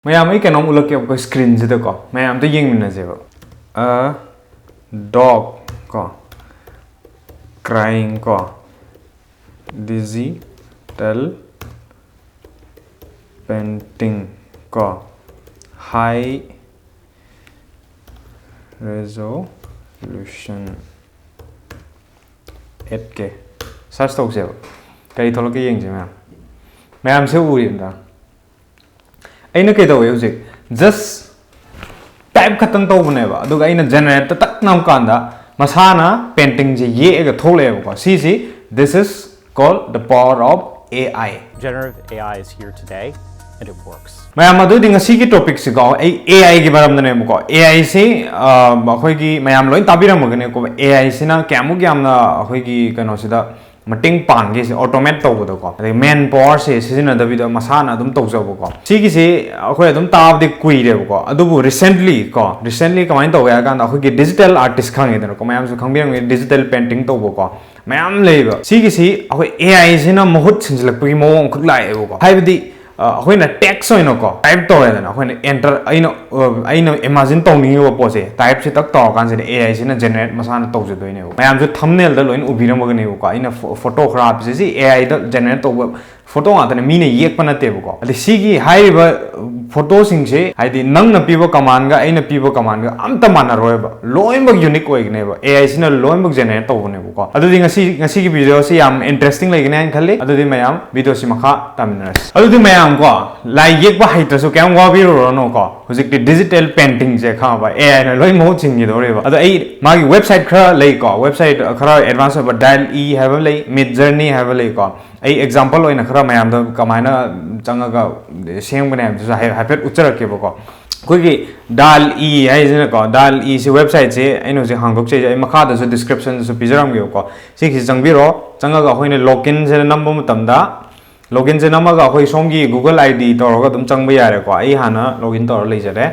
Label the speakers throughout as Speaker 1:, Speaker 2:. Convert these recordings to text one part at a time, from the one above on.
Speaker 1: Mayam I can look up screen zitako. Mayam the ying minazero. A dog ko crying ko digital painting ko high resolution 8K. Search to zero. Kay tholo ke ying jima. Mayam se uri da. Aina kay daw music just type khatang to buneba aduga aina generate tak nam kanda masana painting je ye ga thole ko see this is called the power of AI.
Speaker 2: Generative AI is here today and it works.
Speaker 1: Mayam adu ding si ki topic si ko AI gi baram ne ko AI se khoi gi mayam loin tabiram magane ko AI sina kyamu gyamna khoi gi kano sida mateng pange se automate tawdo ko man power se sijina dabido masana adum tawjabo ko sigi se akhoi adum tab de kuire ko adubu recently kamain tawya kan akhoi gi digital artist khange den ko mayam su khangbirang digital painting tawbo ko mayam leiba sigi se akhoi AI sina mohut sinjlak pagi mo khuk lai ko haibdi akhoi na text oino ko type tawya den akhoi na enter aina imagine tawni wo pose type se tak taw kan se AI sina generate masana tawje doine ko mayam su thumbnail da loin ubiram magane ko aina photography se AI da generate tawba photo atane mine yek pa nate ko adi sigi haiba photo sing se haidi nang na pibo command ga aina pibo command ga amta mana roeba loimba unique oigne ba AI sina loimba generate tawne ko adu ngasi gi video se yam interesting like ne khalle adu di mayam video si makha tamnas adu di mayam ko lai yek ba haita so kyam wa bi ro no ko hojik digital painting je kha ba AI na loi mo ching gi do re ba adu ai magi website khara lei ko website khara advance ba Dall have lei mid journey have lei ko ai example oina khara mayam da kamaina changaga seng bane ju haipet uchara ke bako koigi Dall hai jena ko Dall se website se aino je hangok che ai makha da su description su pijaram ge ko si ki jangbiro changaga hoine login se number mutamda login se namaga hoi somgi Google ID toroga dum changba yare ko ai hana login tor leijare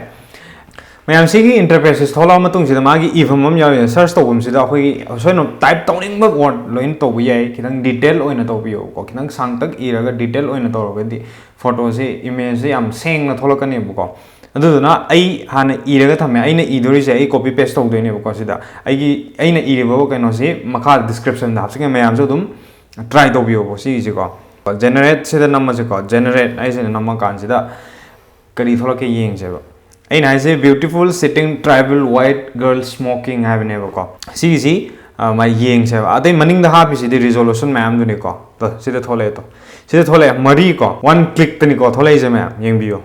Speaker 1: mayam sigi interfaces thola matung sida magi ifamam yaw search tobum sida hoi soino type towning ba word loin tobu yai kitang detail oina tobiyo ko kitang sangtak iraga detail oina toroga di photo se image se am sengna tholakani buko aduduna ai hana iraga thame aina idori se ai copy paste tawdoine buko sida ai aina iriba kaino se makha description da hapsinga mayam so dum try tobiyo bo si ji ko generate se da namma se ko generate ai se namma kan sida kari tholake yeng se ba aina ai se beautiful sitting tribal white girl smoking have never ko si my yeng se ba adai maning da hapi se di resolution mayam dune ko to sida thole mari ko one click tani ko thole je mayam yeng biyo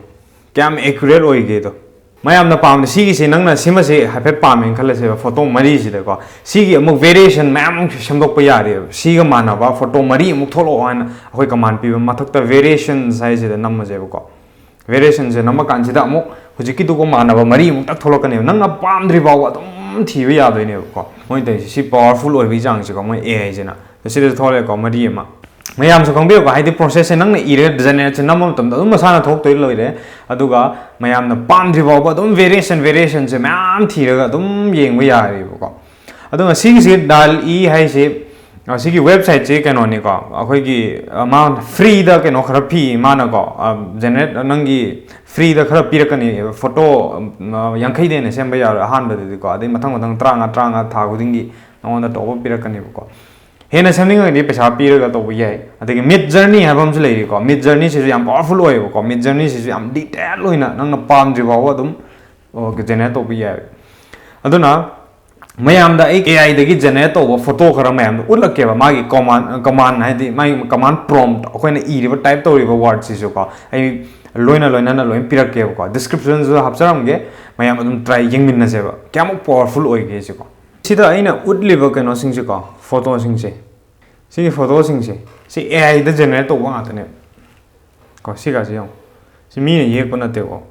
Speaker 1: kyam accurate oi ge to mayam na pam si se nang na sima se hape pam khala se photo mari sida ko si amuk variation mayam shamdok pa yare si ga mana ba photo mari amuk tholo an hoi command pi mathak ta variation size de nam je ko variation je nam kan sida amuk hujiki du ko mana ba mari amuk tak tholo kan nang na pam dri ba dum thi ba ya do ne ko moi te si powerful oi bi jang se ko moi AI je na sida thole ko mari ma mayam so khangbe ko haidi process se nang na ire generate se namam tam dum masana thok toi loire aduga mayam na pam dri ba dum variation se mayam thiraga dum yeng ba yari ko aduga si Dall hai se sigi website che canon ni ko akhoi gi amount free da keno khara phi mana ko generate nangi free da khara pirakani photo yankhai de ne semba yar han ba de ko adai mathang tranga tha gudingi nonda top pirakani ko hena samning ni pesa piraga to bu yai adai mid journey habam su lei ko mid journey se yam powerful oi ko mid journey se yam detail loina nang na pam ji ba dum generate to bu yai aduna mayam da AI dagi generate to photo khara mayam ulak ke ba magi command hai di mai command prompt akoina iriba type to riba word si ko ai loina na loin pirak ke ko description zo hapsaram ge mayam adum try yengmin na se ba kyam powerful oi ge si ko sida aina udliba kano sing si ko photo sing se si photo sing se si AI da generate to wa atane ko si ga si yong si mi ne ye ko na te ko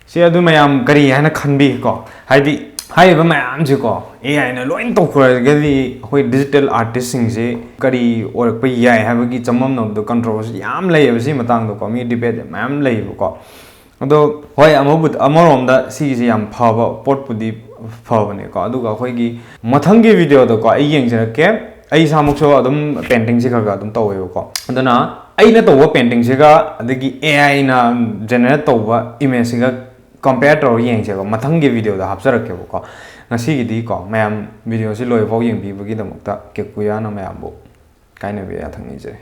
Speaker 1: si adu mayam kari hana khanbi ko haidi hai ba mayam ji ko AI na loin to khura ge di hoi digital artist sing se kari or pa yai ha ba gi chamam no do controversy yam lei ba si matang do ko mi debate mayam lei ba ko ado hoi amorom da si ji yam pha ba pot pudi pha ba ne ko adu ga hoi gi mathang gi video do ko ai yeng jena ke ai samuk so adum painting si kha ga adum taw ko aduna ꯑꯩꯅ ꯇꯧꯕ ꯄꯦꯟꯇꯤꯡꯁꯤꯒ ꯑꯗꯒꯤ AIꯅ generate ꯇꯧꯕ ꯏꯃꯦꯖꯁꯤꯒ compare ꯇꯧꯔꯒ ꯌꯦꯡꯁꯦꯕ ꯃꯊꯪꯒꯤ ꯚꯤꯗꯤꯑꯣꯗ ꯍꯥꯞꯆꯔꯛꯀꯦꯕꯀꯣ ꯉꯁꯤꯒꯤꯗꯤꯀꯣ ꯃꯌꯥꯝ ꯚꯤꯗꯤꯑꯣꯁꯤ ꯂꯣꯏꯐꯥꯎ ꯌꯦꯡꯕꯤꯕꯒꯤꯗꯃꯛꯇ ꯀꯦꯀꯨꯌꯥꯅ ꯃꯌꯥꯝꯕꯨ ꯀꯥꯏꯅꯕꯤ ꯌꯥꯊꯪ ꯅꯤꯖꯔꯤ